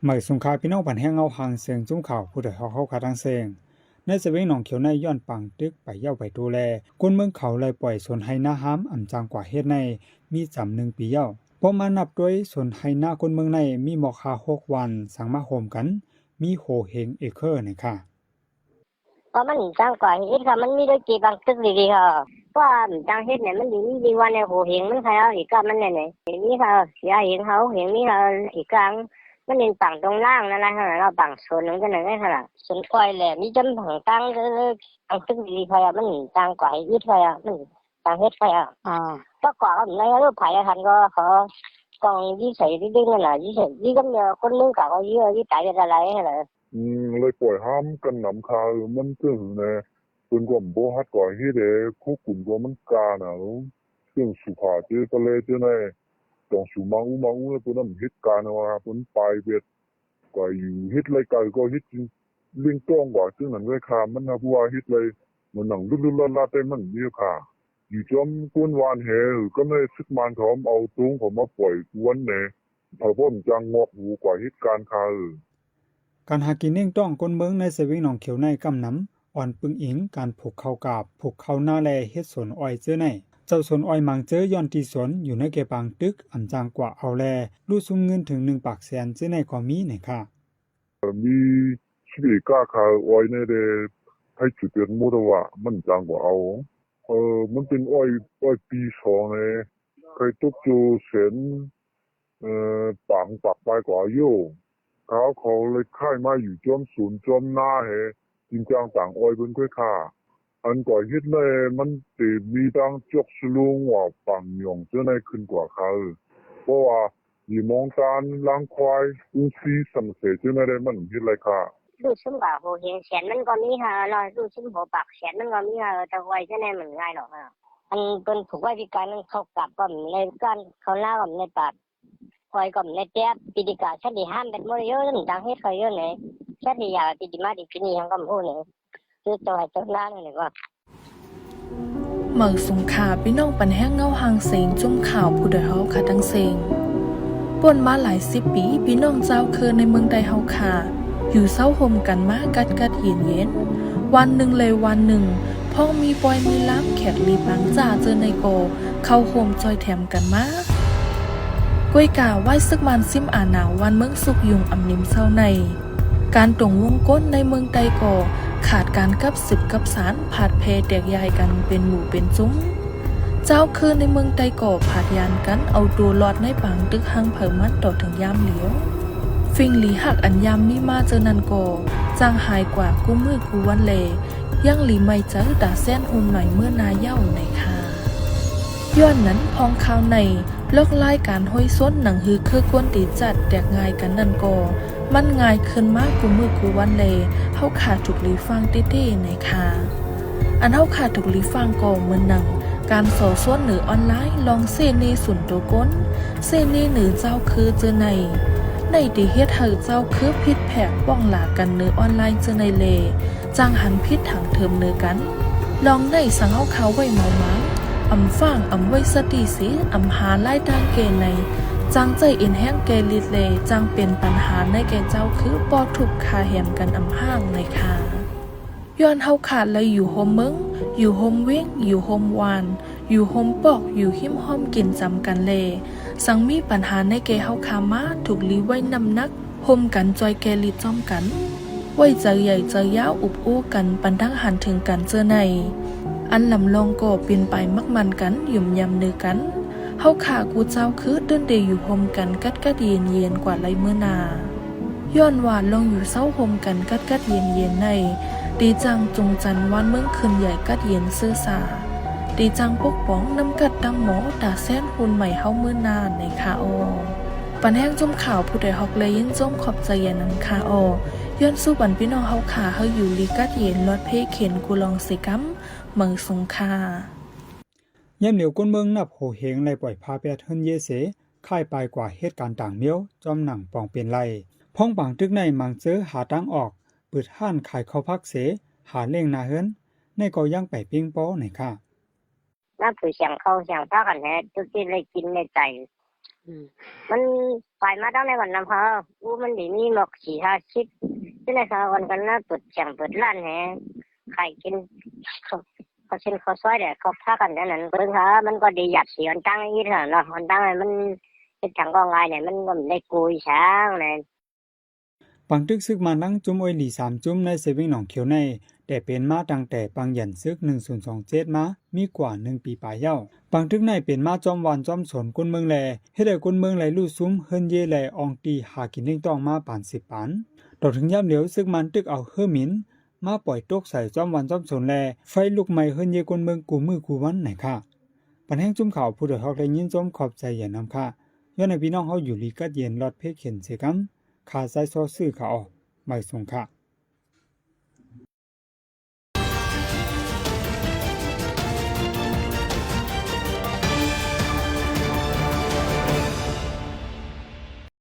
หมายสงคาพี่น้องปันแห้งเอาหางเสียงจุ้มข่าวผู้ใดเขาขาดังเสียงในสวิงหนองเขียวในย้อนปังตึกไปเย้าไปดูแลก้นเมืองเขาเลยปล่อยสนไฮนาห้ามอ่ำจางกว่าเฮ็ดในมีจำ1 ปีเย้าพอมานับด้วยสนไฮนาก้นเมืองในมีหมอกคา6 วันสังมาโฮมกันมีโหเฮงเอเคอร์นะคะเพราะมันจังกว่าเฮ็ดค่ะมันมีด้วยกี่บางตึกดีๆค่ะว่าจังเฮ็ดเนี่ยมันดีวันเนี่ยโหเห็นมันใครเอาอีกก็มันเนี่ยนี่ค่ะเสียเห็นเขาเห็นนี่ค่ะอีกครั้งมันเป็นฝั่งตรงล่างนั่นแหละค่ะเราฝั่งส่วนนึงกันนั่นค่ะส่วนก้อยแหละมีจำผังตั้งเลยอังตึกดีๆค่ะมันจังกว่าเฮ็ดค่ะมันจังเฮ็ดค่ะก็กว่าในเรื่องไผคันก็เขากองยี่ใส่ที่ดึงนั่นน่ะยี่ใส่ยี่ก็เนี่ยคนนึงก็เยอะยี่ตายอะไรนั่นแหละเลยปล่อยห้ามกันหนำคามันซึ่งในปืนกว่าโบฮัดก่อให้เด็กคู่กลุ่มกว่ามันกาน่ะซึ่งสุภาเจอตะเลเจอในต้องสุมังอุตัวนั้นฮิตการว่าปืนปลายเบ็ดกว่าอยู่ฮิตเลยก็ฮิตเลี้ยงต้องกว่าซึ่งนั้นเลยค่ะมันนะผู้ว่าฮิตเลยมันหนังลุลาเต้มันเนี่ยค่ะอยู่จอมก้นวานเหก็ไม่ซึกมันถอมเอาตุ้งผมมาปล่อยกวนเนี่ยพอพ่อมจังงอกหูกว่าฮิตการค่ะการหากินเองต้องก้นเมืองในสวิงหนองเขียวในกำน้ำอ่อนปึงอิงการผูกเข้ากาบผูกเข้าหน้าแลเฮ็ดสวนอ้อยเจอในเจ้าสวนอ้อยมังเจอย้อนตีสวนอยู่ในเกปางตึกอ่ำจางกว่าเอาแลรู้ซุ่มเงินถึง1 ปากแสนเจอในก็มีเนี่ยค่ะมีชีวิตก้าขาอ้อยเนี่ยเดให้จุดเด่นมุดว่ามันจังกว่าเอามันเป็นอ้อยปี2เลยเคยตกจูเส้นปักไปกว่าโย่เขาเลยค่ายมาอยู่จอมศูนย์จอมหน้าเหจริงจังต่างอ้อยเป็นค่อยค่าอันก่อฮิตเลยมันติมีดังจกสลุงว่าปังหยงเจ้าในขึ้นกว่าเขาเพราะว่าอยู่มองการล้างควายอุ้งซีสัมเสเจ้าในได้มันฮิตเลยค่ะดูซึมบ่าโหเห็นแสนมันก็มีค่ะเราดูซึมหัวปากแสนมันก็มีค่ะแต่ไว้จะแน่มันง่ายหรอกค่ะอันเป็นผูกไว้พิการมันเข้ากลับก็ในการเขาหน้าก็ในปาดคอยก็ในแจ๊บปีดิกาชัดดีห้ามเป็นมดเยอะนั่นดังเฮ็ดเขาเยอะเนี่ยชัดดีอยากปีดิมาดิปีนี้ยังก็พูดเนี่ยคือตัวให้ตัวหน้าเนี่ยว่าเหมือสงขาพี่น้องปันแห้งเงาหางเสียงจุ่มข่าวผู้ใดเฮาขาดังเสียงป่นมาหลาย10 ปีพี่น้องเจ้าคือในเมืองใดเฮาค่ะอยู่เศร้าห่มกันมากัดเย็นวันหนึ่งเลยวันหนึ่งพ่อมีปอยมีล้ำแขกลีปังจ่าเจอในโกเข้าโฮมจอยแถมกันมาก้วยกาไหว้ซึกมันซิมอาหนาววันเมืองสุกยุงอำนิมเศร้าในการตรงวงก้นในเมืองใดก่อขาดการกับ10กับสารผาดเพแตกยายกันเป็นหมู่เป็นจุ้มเจ้าคือในเมืองใดก่อผาดยานกันเอาตัวรอดในปางตึกหังเผิมันต่อถึงยามเหลียวฟิงหลีหักอันยามมีมาเจอนันก่อจางหายกว่ากู้มือกูวันเลยังหลีไม่เจอดาแซนหุ่นหน่อยเมื่อนาเย้าในค่ะย้อนนั้นพองข้าวในลอกไล่การห้อยซ้นหนังฮือคือกวนตีจัดแตกง่ายกันนันก่อมันง่ายขึ้นมากกูมือกูวันเลเฮาขาดถูกลีฟังตี้ๆในค่ะอันเฮาขาดถูกลีฟังก่อเหมือนหนังการสอส่วนหรือออนไลน์ลองเซนีสุนตัวก้นเซนีหรือเจ้าคือเจอในดีเฮ็ดเฮาเจ้าคือพิษแผกป้องหลากันเนื้อออนไลน์เจอในเลจ้างหันพิษถังเทิมเนื้อกันลองในสังเฮาเขาไว้เมามาอำฟังอำไว้สติสิอำหาไล่ทางเกในจังใจอินแห้งเกลิดเลจังเป็นปัญหาในแก่เจ้าคือปอถูกคาแหมกันอำห้างในค่ะย้อนเฮาขาดเลยอยู่โฮมเมืองอยู่โฮมเว้งอยู่โฮมวานอยู่โฮมปอกอยู่หิมห้อมกินจำกันเลสังมีปัญหาในแก่เฮาคามาถูกลีไว้นำนักโฮมกันจอยแกลิจอมกันไว้เจอใหญ่เจอยาวอุบอู้กันปันทั้งหันถึงกันเจอในอันลำลองก่อเปลี่ยนไปมักมันกันหยุ่มยำเนื้อกันเฮาขากูเจ้าคือเดินเดอยู่โฮมกันกัดเย็นกว่าไรเมื่อนาย้อนหวานลงอยู่เศร้าโฮมกันกัดเย็นในดีจังจงจันวันเมืองคืนใหญ่กัดเย็นซื่อสาดีจังปกป้องน้ำกัดดังหมอดาแซนหุ่นใหม่เฮาเมื่อนานในคาโอปันแห้งจมข่าวผู้ใดฮอกเลยยินจมขอบใจยันนังคาโอย้อนสู้บันพี่น้องเฮาขาเฮาอยู่ลีกัดเย็นลอดเพเข็นกูลองสิกัมเมืองสงคาย่ำเหลียวก้นเมืองนับโหเฮงในปล่อยพาเปียเทินเยเสค่ายไปกว่าเหตุการณ์ต่างเมียวจอมหนังปองเป็นไรพ้องบางตึกในมังเจอหาตั้งออกเปิดห้านขายข้าวพักเสหาเล่งนาเฮินในก็ยังไปปิ้งป้อไหนค่ะน่าผู้เสียงเขาเสียงพากันแฮทุกที่เลยกินในใจ มันไปมาตั้งในวันน้ำเขาอู้มันดีมีหมอกสีทาชิดที่ในสาววันกันน่าเปิดแข่งเปิดร้านแฮใครกินเขาเช่นเขาซอยเดี๋ยวเขาพากันนั่นนั่นเพิ่งเขามันก็ดีหยัดสีมันตั้งยี่เถอะเนาะมันตั้งมันเป็นถังกองไงเนี่ยมันก็ได้กุยช้างเนี่ย ปังตึกซึกมานั่งจุ้มอ้อยหลี3จุ้มในเซเว่นหนองเขียวในแต่เป็นมาตั้งแต่ปังหยันซึก1027มามีกว่า1ปีปลายเย้าปังตึกในเป็นมาจอมวานจอมสนคนเมืองแลเฮ็ดให้คนเมืองไหลลู่ซุ้มเฮิรนเยแลอองตีหากินเลี้ยงต้องมาปาน10ปานดอกถึงยามเหลียวซึกมันตึกเอาเฮือหมินมาปล่อยตกใส่จอมวานจอมสนแลไฟลุกไหม้เฮิรนเยคนเมืองกูมือกูวันไหนค่ะปันแห้งจุ้มข่าวผู้ใดฮอกได้ยินจมขอบใจอย่านำค่ะย้อนให้พี่น้องเฮาอยู่ลีกัดเย็นรอดเพเข็นเสกำขาซ้ายซอซื้อเขาไม่ส่งค่ะ